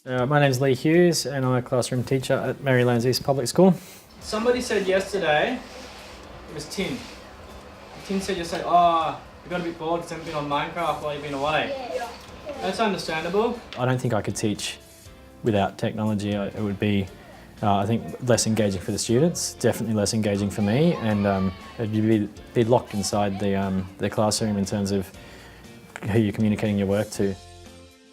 My name's Lee Hughes and I'm a classroom teacher at Merrylands East Public School. Somebody said yesterday, it was Tim. Tim said yesterday, oh, you got a bit bored because you haven't been on Minecraft while you've been away. Yeah. That's understandable. I don't think I could teach without technology. It would be, I think, less engaging for the students, definitely less engaging for me, and it'd be locked inside the classroom in terms of who you're communicating your work to.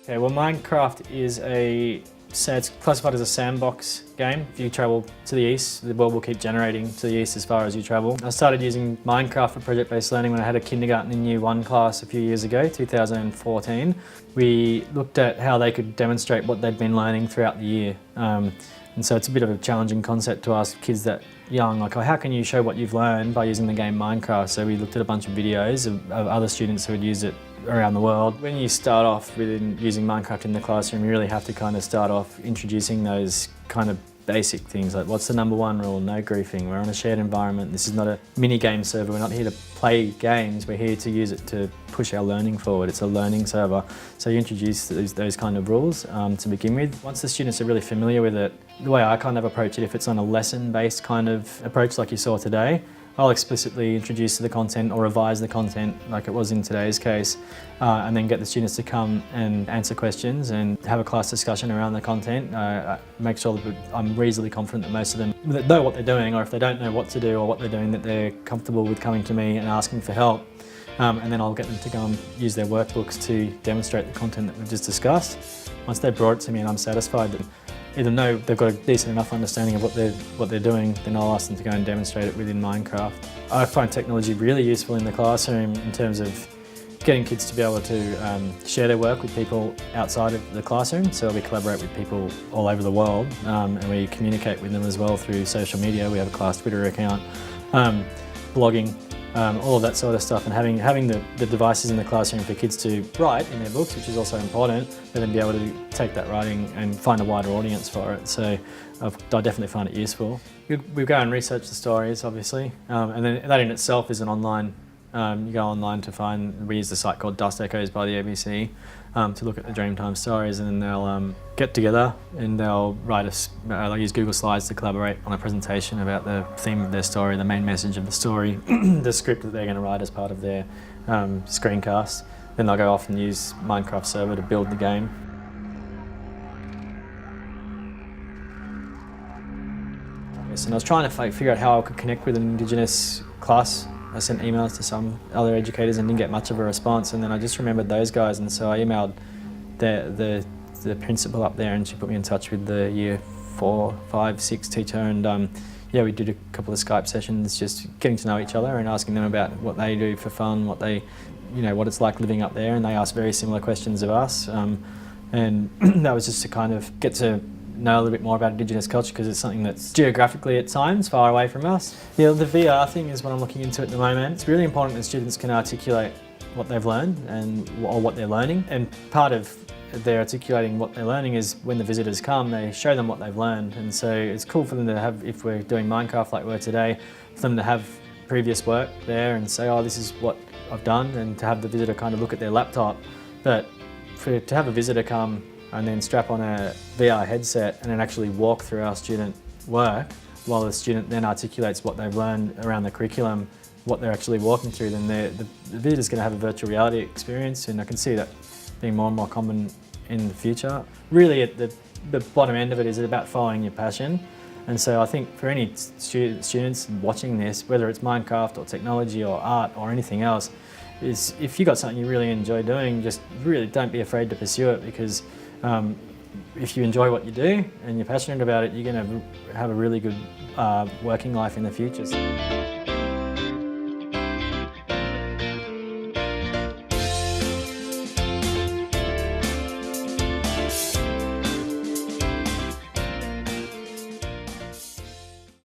Okay, well, Minecraft is it's classified as a sandbox game. If you travel to the east, the world will keep generating to the east as far as you travel. I started using Minecraft for project-based learning when I had a kindergarten in Year 1 class a few years ago, 2014. We looked at how they could demonstrate what they'd been learning throughout the year. And so it's a bit of a challenging concept to ask kids that young, like, oh, how can you show what you've learned by using the game Minecraft? So we looked at a bunch of videos of other students who had used it around the world. When you start off with using Minecraft in the classroom, you really have to kind of start off introducing those kind of basic things, like what's the #1 rule? No griefing. We're on a shared environment. This is not a mini game server. We're not here to play games. We're here to use it to push our learning forward. It's a learning server. So you introduce those kind of rules to begin with. Once the students are really familiar with it, the way I kind of approach it, if it's on a lesson-based kind of approach like you saw today, I'll explicitly introduce the content or revise the content like it was in today's case, and then get the students to come and answer questions and have a class discussion around the content. Make sure that I'm reasonably confident that most of them know what they're doing, or if they don't know what to do or what they're doing, that they're comfortable with coming to me and asking for help. And then I'll get them to go and use their workbooks to demonstrate the content that we've just discussed. Once they've brought it to me and I'm satisfied that either know they've got a decent enough understanding of what they're doing, then I'll ask them to go and demonstrate it within Minecraft. I find technology really useful in the classroom in terms of getting kids to be able to share their work with people outside of the classroom. So we collaborate with people all over the world, and we communicate with them as well through social media. We have a class Twitter account, blogging, all of that sort of stuff, and having the devices in the classroom for kids to write in their books, which is also important, but then be able to take that writing and find a wider audience for it. So I definitely find it useful. We go and research the stories, obviously, and then that in itself is an online, you go online to find, we use the site called Dust Echoes by the ABC to look at the Dreamtime stories, and then they'll get together and they'll they'll use Google Slides to collaborate on a presentation about the theme of their story, the main message of the story, the script that they're going to write as part of their screencast. Then they'll go off and use Minecraft server to build the game. And I was trying to figure out how I could connect with an Indigenous class. I sent emails to some other educators and didn't get much of a response, and then I just remembered those guys, and so I emailed the principal up there, and she put me in touch with the Year 4, 5, 6 teacher, and yeah, we did a couple of Skype sessions just getting to know each other and asking them about what they do for fun, what it's like living up there, and they asked very similar questions of us, and that was just to kind of get to know a little bit more about Indigenous culture, because it's something that's geographically at times far away from us. Yeah, the VR thing is what I'm looking into at the moment. It's really important that students can articulate what they've learned or what they're learning, and part of their articulating what they're learning is when the visitors come, they show them what they've learned, and so it's cool for them to have, if we're doing Minecraft like we're today, for them to have previous work there and say, oh, this is what I've done, and to have the visitor kind of look at their laptop. But to have a visitor come and then strap on a VR headset and then actually walk through our student work while the student then articulates what they've learned around the curriculum, what they're actually walking through, then the visitor's going to have a virtual reality experience, and I can see that being more and more common in the future. Really, at the bottom end of it is about following your passion, and so I think for any students watching this, whether it's Minecraft or technology or art or anything else, is if you've got something you really enjoy doing, just really don't be afraid to pursue it, because if you enjoy what you do and you're passionate about it, you're going to have a really good working life in the future.